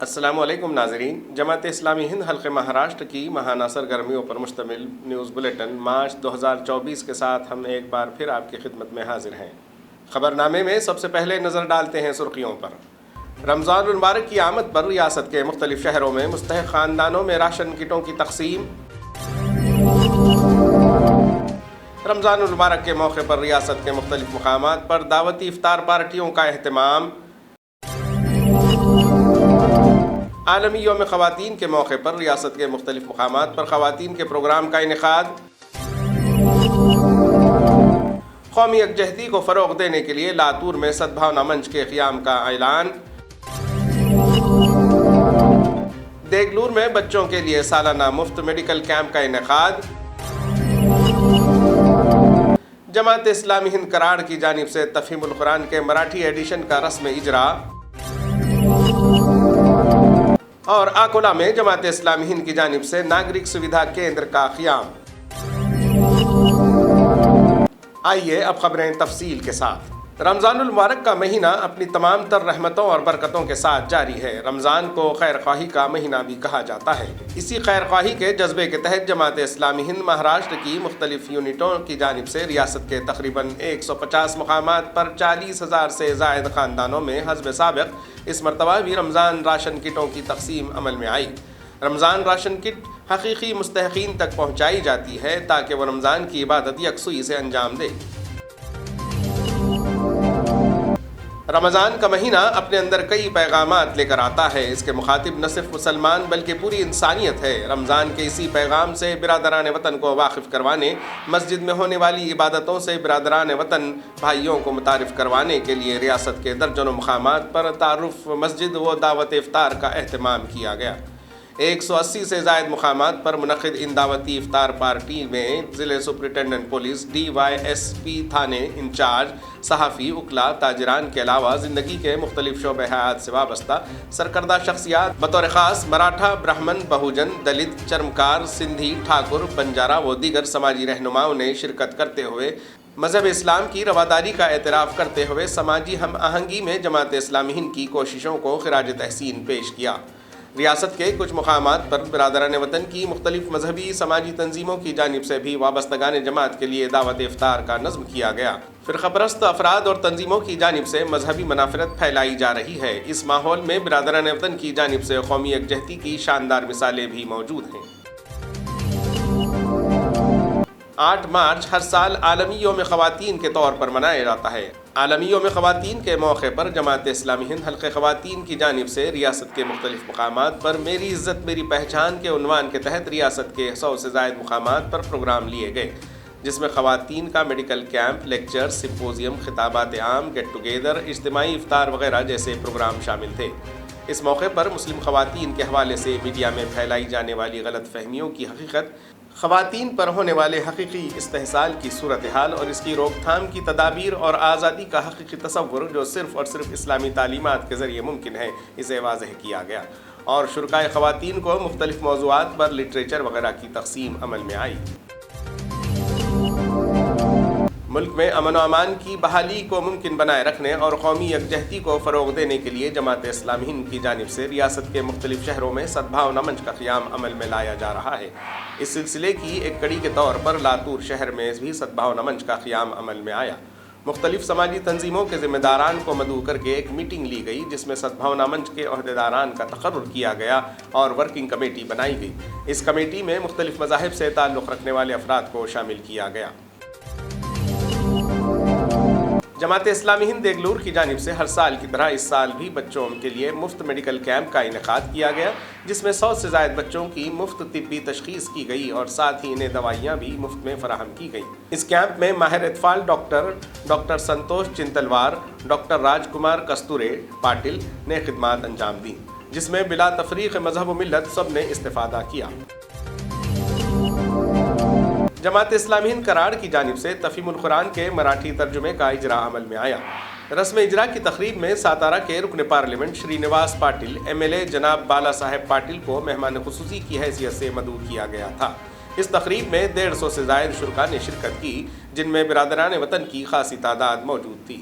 السلام علیکم ناظرین، جماعت اسلامی ہند حلقہ مہاراشٹر کی ماہانہ سرگرمیوں پر مشتمل نیوز بلیٹن مارچ 2024 کے ساتھ ہم ایک بار پھر آپ کی خدمت میں حاضر ہیں۔ خبرنامے میں سب سے پہلے نظر ڈالتے ہیں سرخیوں پر۔ رمضان المبارک کی آمد پر ریاست کے مختلف شہروں میں مستحق خاندانوں میں راشن کٹوں کی تقسیم۔ رمضان المبارک کے موقع پر ریاست کے مختلف مقامات پر دعوتی افطار پارٹیوں کا اہتمام۔ عالمی یوم خواتین کے موقع پر ریاست کے مختلف مقامات پر خواتین کے پروگرام کا انعقاد۔ قومی یکجہتی کو فروغ دینے کے لیے لاتور میں سدبھاونا منچ کے قیام کا اعلان۔ دیگلور میں بچوں کے لیے سالانہ مفت میڈیکل کیمپ کا انعقاد۔ جماعت اسلامی ہند کراڑ کی جانب سے تفہیم القرآن کے مراٹھی ایڈیشن کا رسم اجرا۔ اور آکولہ میں جماعت اسلامی ہند کی جانب سے ناگرک سویدھا کیندر کا قیام۔ آئیے اب خبریں تفصیل کے ساتھ۔ رمضان المبارک کا مہینہ اپنی تمام تر رحمتوں اور برکتوں کے ساتھ جاری ہے۔ رمضان کو خیر خواہی کا مہینہ بھی کہا جاتا ہے۔ اسی خیر خواہی کے جذبے کے تحت جماعت اسلامی ہند مہاراشٹر کی مختلف یونٹوں کی جانب سے ریاست کے تقریباً 150 مقامات پر 40,000 سے زائد خاندانوں میں حسب سابق اس مرتبہ بھی رمضان راشن کٹوں کی تقسیم عمل میں آئی۔ رمضان راشن کٹ حقیقی مستحقین تک پہنچائی جاتی ہے تاکہ وہ رمضان کی عبادت یکسوئی سے انجام دے۔ رمضان کا مہینہ اپنے اندر کئی پیغامات لے کر آتا ہے۔ اس کے مخاطب نہ صرف مسلمان بلکہ پوری انسانیت ہے۔ رمضان کے اسی پیغام سے برادران وطن کو واقف کروانے، مسجد میں ہونے والی عبادتوں سے برادران وطن بھائیوں کو متعارف کروانے کے لیے ریاست کے درجنوں مقامات پر تعارف مسجد و دعوت افطار کا اہتمام کیا گیا۔ 180 سے زائد مقامات پر منعقد ان دعوتی افطار پارٹی میں ضلع سپرنٹنڈنٹ پولیس، DYSP تھانے انچارج، صحافی، وکلاء، تاجران کے علاوہ زندگی کے مختلف شعبہ حیات سے وابستہ سرکردہ شخصیات بطور خاص مراٹھا، برہمن، بہوجن، دلت، چرمکار، سندھی، ٹھاکر، بنجارہ و دیگر سماجی رہنماؤں نے شرکت کرتے ہوئے مذہب اسلام کی رواداری کا اعتراف کرتے ہوئے سماجی ہم آہنگی میں جماعت اسلامی ہند کی کوششوں کو خراج تحسین پیش کیا۔ ریاست کے کچھ مقامات پر برادران وطن کی مختلف مذہبی سماجی تنظیموں کی جانب سے بھی وابستگان جماعت کے لیے دعوت افطار کا نظم کیا گیا۔ فرقہ پرست افراد اور تنظیموں کی جانب سے مذہبی منافرت پھیلائی جا رہی ہے۔ اس ماحول میں برادران وطن کی جانب سے قومی یکجہتی کی شاندار مثالیں بھی موجود ہیں۔ 8 مارچ ہر سال عالمی یوم خواتین کے طور پر منایا جاتا ہے۔ عالمی یوم خواتین کے موقع پر جماعت اسلامی ہند حلقہ خواتین کی جانب سے ریاست کے مختلف مقامات پر میری عزت میری پہچان کے عنوان کے تحت ریاست کے 100 سے زائد مقامات پر پروگرام لیے گئے، جس میں خواتین کا میڈیکل کیمپ، لیکچر، سمپوزیم، خطابات عام، گیٹ ٹوگیدر، اجتماعی افطار وغیرہ جیسے پروگرام شامل تھے۔ اس موقع پر مسلم خواتین کے حوالے سے میڈیا میں پھیلائی جانے والی غلط فہمیوں کی حقیقت، خواتین پر ہونے والے حقیقی استحصال کی صورتحال اور اس کی روک تھام کی تدابیر اور آزادی کا حقیقی تصور جو صرف اور صرف اسلامی تعلیمات کے ذریعے ممکن ہے، اسے واضح کیا گیا اور شرکائے خواتین کو مختلف موضوعات پر لٹریچر وغیرہ کی تقسیم عمل میں آئی۔ ملک میں امن و امان کی بحالی کو ممکن بنائے رکھنے اور قومی یکجہتی کو فروغ دینے کے لیے جماعت اسلامی ہند کی جانب سے ریاست کے مختلف شہروں میں سدبھاونا منچ کا قیام عمل میں لایا جا رہا ہے۔ اس سلسلے کی ایک کڑی کے طور پر لاتور شہر میں بھی سدبھاونا منچ کا قیام عمل میں آیا۔ مختلف سماجی تنظیموں کے ذمہ داران کو مدعو کر کے ایک میٹنگ لی گئی، جس میں سدبھاونا منچ کے عہدیداران کا تقرر کیا گیا اور ورکنگ کمیٹی بنائی گئی۔ اس کمیٹی میں مختلف مذاہب سے تعلق رکھنے والے افراد کو شامل کیا گیا۔ جماعت اسلامی ہند دیگلور کی جانب سے ہر سال کی طرح اس سال بھی بچوں کے لیے مفت میڈیکل کیمپ کا انعقاد کیا گیا، جس میں 100 سے زائد بچوں کی مفت طبی تشخیص کی گئی اور ساتھ ہی انہیں دوائیاں بھی مفت میں فراہم کی گئیں۔ اس کیمپ میں ماہر اطفال ڈاکٹر سنتوش چنتلوار، ڈاکٹر راج کمار کستورے پاٹل نے خدمات انجام دیں، جس میں بلا تفریق مذہب و ملت سب نے استفادہ کیا۔ جماعت اسلامی ہند کراڑ کی جانب سے تفہیم القرآن کے مراٹھی ترجمے کا اجرا عمل میں آیا۔ رسم اجرا کی تقریب میں ساتارہ کے رکن پارلیمنٹ شری نواس پاٹل، MLA جناب بالا صاحب پاٹل کو مہمان خصوصی کی حیثیت سے مدعو کیا گیا تھا۔ اس تقریب میں 150 سے زائد شرکاء نے شرکت کی، جن میں برادران وطن کی خاصی تعداد موجود تھی۔